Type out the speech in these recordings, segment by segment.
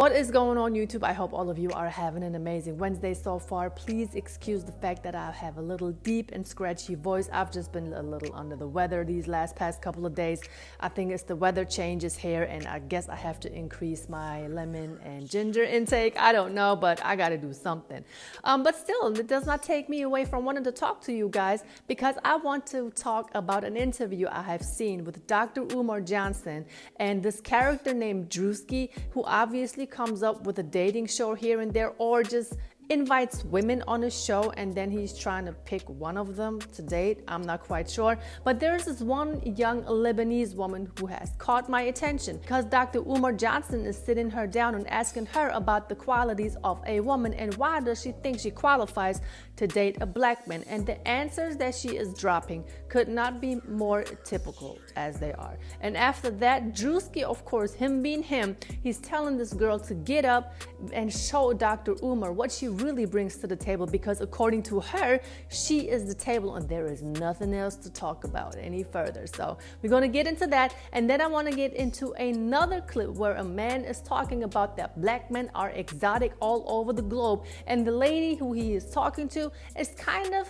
What is going on, YouTube? I hope all of you are having an amazing Wednesday so far. Please excuse the fact that I have a little deep and scratchy voice. I've just been a little under the weather these past couple of days. I think it's the weather changes here, and I guess I have to increase my lemon and ginger intake. I don't know, but I gotta do something. But still, it does not take me away from wanting to talk to you guys, because I want to talk about an interview I have seen with Dr. Umar Johnson and this character named Drewski, who obviously comes up with a dating show here and there, or just invites women on his show and then he's trying to pick one of them to date. I'm not quite sure, but there's this one young Lebanese woman who has caught my attention, because Dr. Umar Johnson is sitting her down and asking her about the qualities of a woman and why does she think she qualifies to date a black man, and the answers that she is dropping could not be more typical as they are. And after that, Drewski, of course, him being him, he's telling this girl to get up and show Dr. Umar what she really brings to the table, because according to her, she is the table and there is nothing else to talk about any further. So we're going to get into that, and then I want to get into another clip where a man is talking about that black men are exotic all over the globe, and the lady who he is talking to is kind of,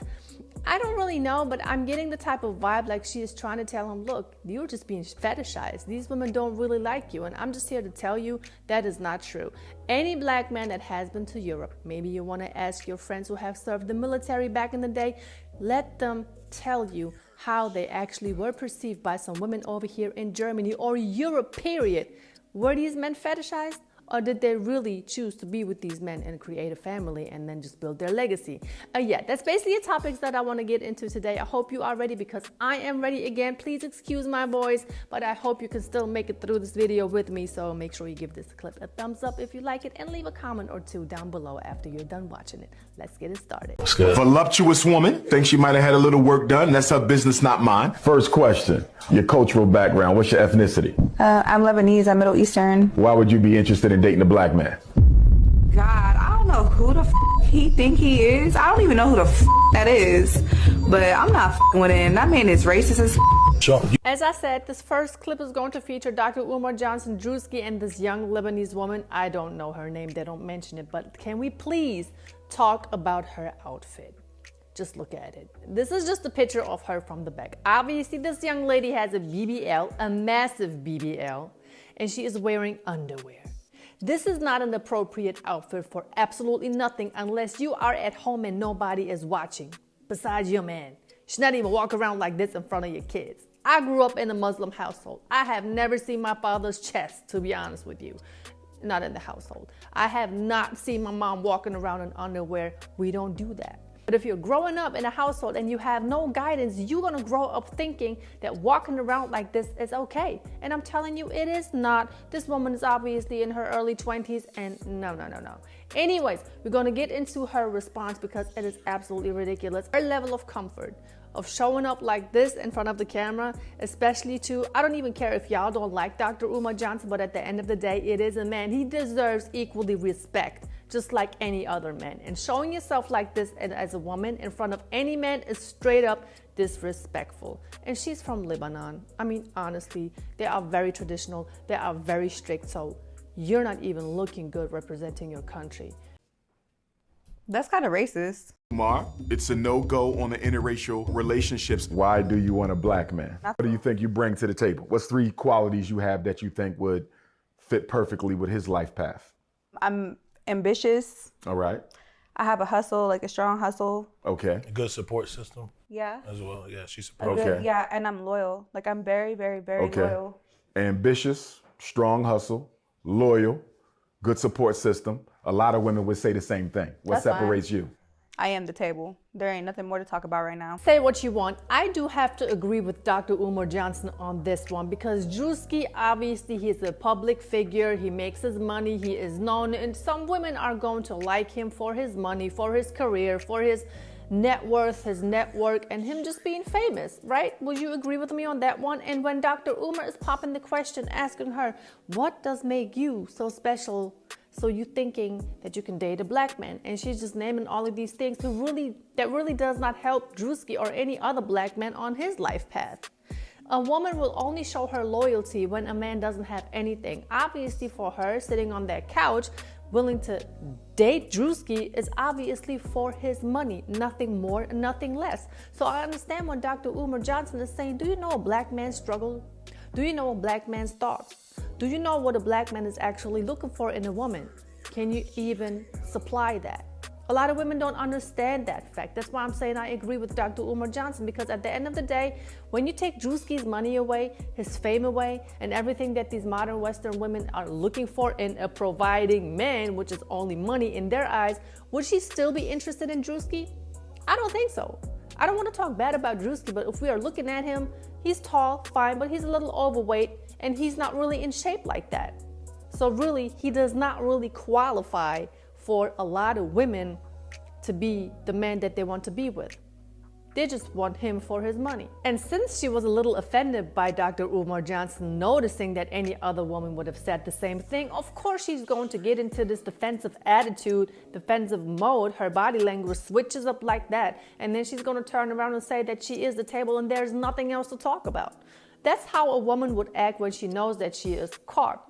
I don't really know, but I'm getting the type of vibe like she is trying to tell him, look, you're just being fetishized. These women don't really like you. And I'm just here to tell you that is not true. Any black man that has been to Europe, maybe you want to ask your friends who have served the military back in the day, let them tell you how they actually were perceived by some women over here in Germany or Europe, period. Were these men fetishized? Or did they really choose to be with these men and create a family and then just build their legacy? Yeah, that's basically the topics that I want to get into today. I hope you are ready, because I am ready again. Please excuse my voice, but I hope you can still make it through this video with me. So make sure you give this clip a thumbs up if you like it, and leave a comment or two down below after you're done watching it. Let's get it started. Voluptuous woman thinks she might have had a little work done. That's her business, not mine. First question, your cultural background. What's your ethnicity? I'm Lebanese. I'm Middle Eastern. Why would you be interested in dating a black man? God, I don't know who the he think he is. I don't even know who the that is. But I'm not with him. That man is racist as As I said, this first clip is going to feature Dr. Umar Johnson, Drewski, and this young Lebanese woman. I don't know her name. They don't mention it. But can we please talk about her outfit? Just look at it. This is just a picture of her from the back. Obviously, this young lady has a BBL, a massive BBL, and she is wearing underwear. This is not an appropriate outfit for absolutely nothing unless you are at home and nobody is watching besides your man. You should not even walk around like this in front of your kids. I grew up in a Muslim household. I have never seen my father's chest, to be honest with you. Not in the household. I have not seen my mom walking around in underwear. We don't do that. But if you're growing up in a household and you have no guidance, you're gonna grow up thinking that walking around like this is okay. And I'm telling you, it is not. This woman is obviously in her early 20s, and no. Anyways, we're gonna get into her response because it is absolutely ridiculous. Her level of comfort of showing up like this in front of the camera, especially to, I don't even care if y'all don't like Dr. Umar Johnson, but at the end of the day, it is a man. He deserves equally respect, just like any other man. And showing yourself like this and as a woman in front of any man is straight up disrespectful. And she's from Lebanon. I mean, honestly, they are very traditional. They are very strict. So you're not even looking good representing your country. That's kind of racist. Umar, it's a no-go on the interracial relationships. Why do you want a black man? What do you think you bring to the table? What's 3 qualities you have that you think would fit perfectly with his life path? I'm ambitious. All right. I have a hustle, like a strong hustle. Okay. A good support system Yeah. as well. Yeah, she A supports. good- Okay. yeah, and I'm loyal. Like I'm very, very, very Okay. loyal. Ambitious, strong hustle, loyal, good support system. A lot of women would say the same thing. What That's fine. separates you? I am the table. There ain't nothing more to talk about right now. Say what you want. I do have to agree with Dr. Umar Johnson on this one, because Drewski, obviously, he's a public figure. He makes his money. He is known. And some women are going to like him for his money, for his career, for his net worth, his network, and him just being famous, right? Would you agree with me on that one? And when Dr. Umar is popping the question, asking her, what does make you so special? So you thinking that you can date a black man, and she's just naming all of these things that really does not help Drewski or any other black man on his life path. A woman will only show her loyalty when a man doesn't have anything. Obviously for her, sitting on that couch, willing to date Drewski is obviously for his money, nothing more and nothing less. So I understand when Dr. Umar Johnson is saying, do you know a black man's struggle? Do you know a black man's thoughts? Do you know what a black man is actually looking for in a woman? Can you even supply that? A lot of women don't understand that fact. That's why I'm saying I agree with Dr. Umar Johnson, because at the end of the day, when you take Drewski's money away, his fame away, and everything that these modern Western women are looking for in a providing man, which is only money in their eyes, would she still be interested in Drewski? I don't think so. I don't want to talk bad about Drewski, but if we are looking at him, he's tall, fine, but he's a little overweight, and he's not really in shape like that. So really, he does not really qualify for a lot of women to be the man that they want to be with. They just want him for his money. And since she was a little offended by Dr. Umar Johnson noticing that any other woman would have said the same thing, of course she's going to get into this defensive attitude, defensive mode. Her body language switches up like that. And then she's going to turn around and say that she is the table and there's nothing else to talk about. That's how a woman would act when she knows that she is caught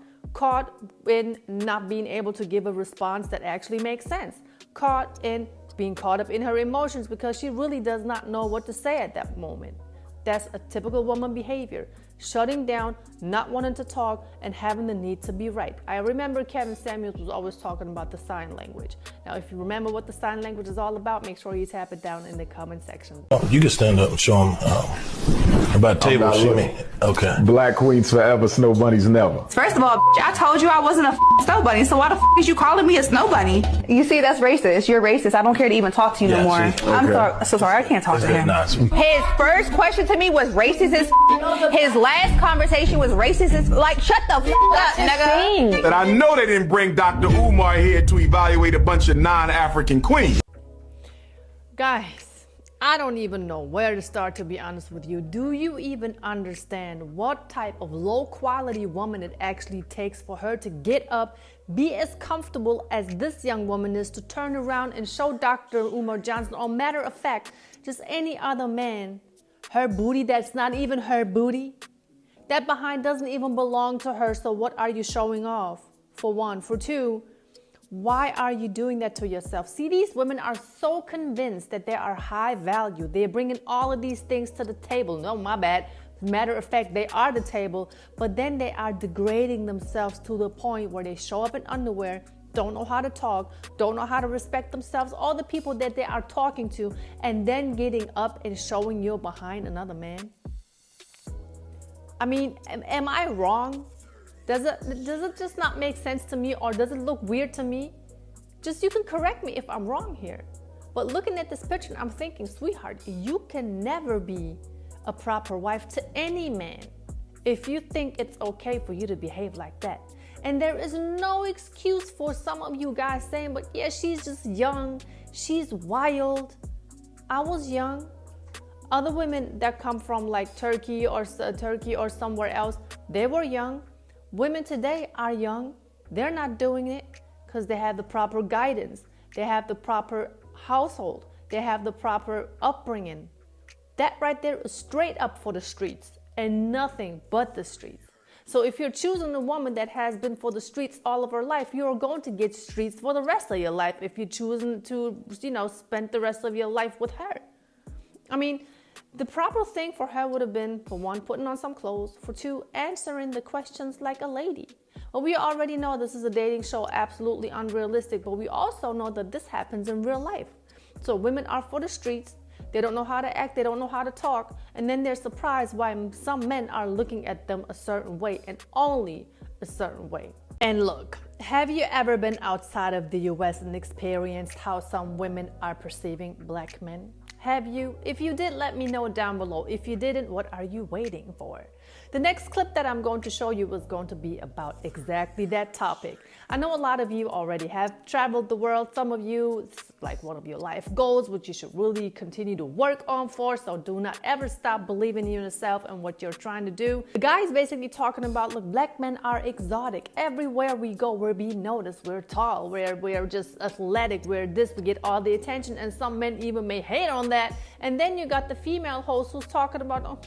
in not being able to give a response that actually makes sense, caught in being caught up in her emotions because she really does not know what to say at that moment. That's a typical woman behavior, shutting down, not wanting to talk, and having the need to be right. I remember Kevin Samuels was always talking about the sign language. Now, if you remember what the sign language is all about, make sure you tap it down in the comment section. You can stand up and show them about table shimmy. Okay. Black queens forever, snow bunnies never. First of all, I told you I wasn't a snow bunny, so why the is you calling me a snow bunny? You see, that's racist. You're racist. I don't care to even talk to you no more. See, I'm so sorry. I can't talk to him. His first question to me was racist as his last conversation was racist as like, shut the up, nigga. That I know they didn't bring Dr. Umar here to evaluate a bunch of non-African queens. Guys, I don't even know where to start, to be honest with you. Do you even understand what type of low quality woman it actually takes for her to get up, be as comfortable as this young woman is, to turn around and show Dr. Umar Johnson, or matter of fact, just any other man, her booty that's not even her booty? That behind doesn't even belong to her, so what are you showing off? For one. For two, why are you doing that to yourself? See, these women are so convinced that they are high value. They're bringing all of these things to the table. No, my bad. Matter of fact, they are the table, but then they are degrading themselves to the point where they show up in underwear, don't know how to talk, don't know how to respect themselves, all the people that they are talking to, and then getting up and showing you behind another man. I mean, am I wrong? Does it just not make sense to me, or does it look weird to me? Just, you can correct me if I'm wrong here. But looking at this picture, I'm thinking, sweetheart, you can never be a proper wife to any man if you think it's okay for you to behave like that. And there is no excuse for some of you guys saying, but yeah, she's just young, she's wild. I was young. Other women that come from like Turkey or somewhere else, they were young. Women today are young. They're not doing it because they have the proper guidance. They have the proper household. They have the proper upbringing. That right there is straight up for the streets and nothing but the streets. So if you're choosing a woman that has been for the streets all of her life, you're going to get streets for the rest of your life if you're choosing to, spend the rest of your life with her. I mean, the proper thing for her would have been, for one, putting on some clothes, for two, answering the questions like a lady. Well, we already know this is a dating show, absolutely unrealistic, but we also know that this happens in real life. So women are for the streets, they don't know how to act, they don't know how to talk, and then they're surprised why some men are looking at them a certain way, and only a certain way. And look, have you ever been outside of the US and experienced how some women are perceiving black men? Have you? If you did, let me know down below. If you didn't, what are you waiting for? The next clip that I'm going to show you is going to be about exactly that topic. I know a lot of you already have traveled the world. Some of you, it's like one of your life goals, which you should really continue to work on for. So do not ever stop believing in yourself and what you're trying to do. The guy is basically talking about, look, black men are exotic. Everywhere we go, we're being noticed. We're tall. We're just athletic. We're this. We get all the attention. And some men even may hate on that. And then you got the female host who's talking about, oh,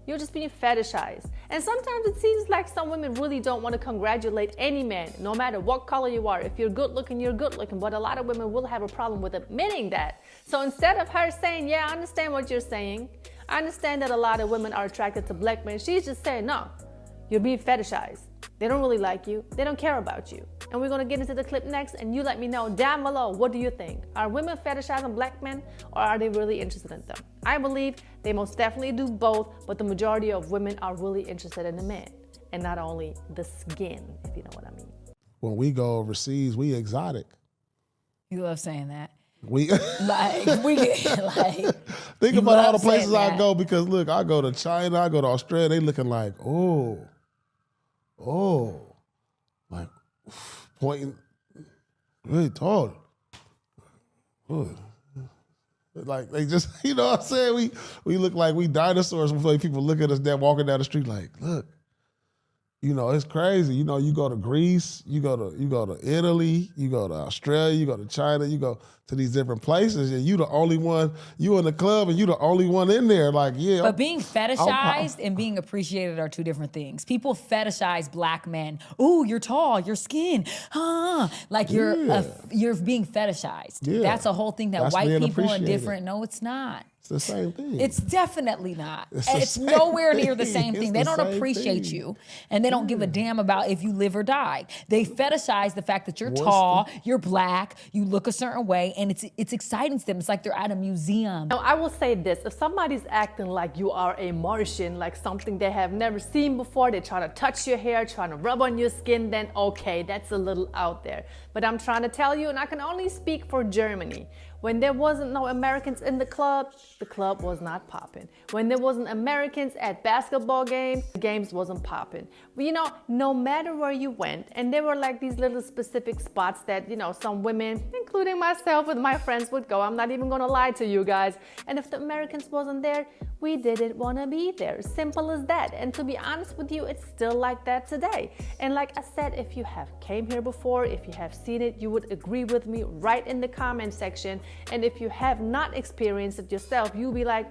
You're just being fetishized. And sometimes it seems like some women really don't want to congratulate any man, no matter what color you are. If you're good looking, you're good looking. But a lot of women will have a problem with admitting that. So instead of her saying, yeah, I understand what you're saying, I understand that a lot of women are attracted to black men, she's just saying, no, you're being fetishized. They don't really like you. They don't care about you. And we're going to get into the clip next, and you let me know down below, what do you think? Are women fetishizing black men, or are they really interested in them? I believe they most definitely do both, but the majority of women are really interested in the man, and not only the skin, if you know what I mean. When we go overseas, we exotic. You love saying that. We like think about all the places I go, because look, I go to China, I go to Australia, they looking like, like pointing really tall. Ooh. Like they just, you know what I'm saying? We look like we dinosaurs before people look at us there walking down the street like, look. You know, it's crazy. You know, you go to Greece, you go to Italy, you go to Australia, you go to China, you go to these different places, and you the only one, you in the club and you the only one in there. Like, yeah. But being fetishized and being appreciated are two different things. People fetishize black men. Ooh, you're tall, your skin, like you're being fetishized. Yeah. That's a whole thing that That's white being people and appreciated. different. No, it's not. It's the same thing. It's definitely not. It's the It's same nowhere near the thing. same It's thing. the They don't same appreciate thing. you, and they don't give a damn about if you live or die. They fetishize the fact that you're What's tall, you're black, you look a certain way, and it's exciting to them. It's like they're at a museum. Now, I will say this, if somebody's acting like you are a Martian, like something they have never seen before, they try to touch your hair, trying to rub on your skin, then okay, that's a little out there. But I'm trying to tell you, and I can only speak for Germany, when there wasn't no Americans in the club was not popping. When there wasn't Americans at basketball games, the games wasn't popping. But you know, no matter where you went, and there were like these little specific spots that, you know, some women, including myself with my friends, would go. I'm not even gonna lie to you guys. And if the Americans wasn't there, we didn't wanna be there. Simple as that. And to be honest with you, it's still like that today. And like I said, if you have came here before, if you have seen it, you would agree with me right in the comment section. And if you have not experienced it yourself, you'll be like,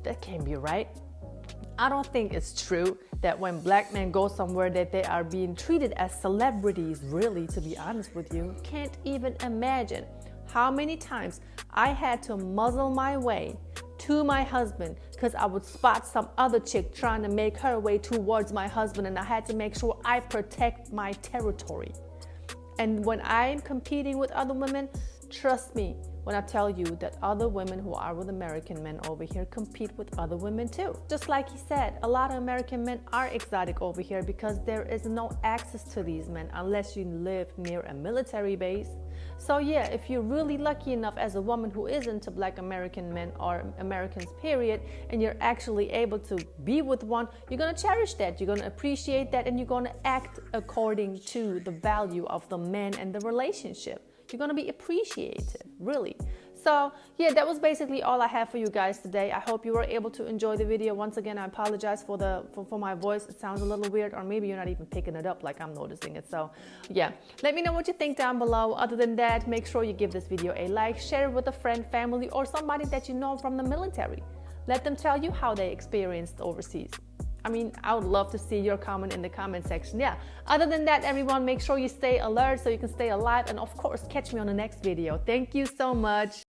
that can't be right. I don't think it's true that when black men go somewhere that they are being treated as celebrities, really, to be honest with you. Can't even imagine how many times I had to muzzle my way to my husband because I would spot some other chick trying to make her way towards my husband, and I had to make sure I protect my territory. And when I'm competing with other women, trust me when I tell you that other women who are with American men over here compete with other women too. Just like he said, a lot of American men are exotic over here because there is no access to these men unless you live near a military base. So yeah, if you're really lucky enough as a woman who is into black American men or Americans period, and you're actually able to be with one, you're gonna cherish that, you're gonna appreciate that, and you're gonna act according to the value of the man and the relationship. You're gonna be appreciated, really. So yeah, that was basically all I have for you guys today. I hope you were able to enjoy the video. Once again, I apologize for my voice. It sounds a little weird, or maybe you're not even picking it up like I'm noticing it. So yeah, let me know what you think down below. Other than that, make sure you give this video a like, share it with a friend, family, or somebody that you know from the military. Let them tell you how they experienced overseas. I mean, I would love to see your comment in the comment section. Yeah. Other than that, everyone, make sure you stay alert so you can stay alive. And of course, catch me on the next video. Thank you so much.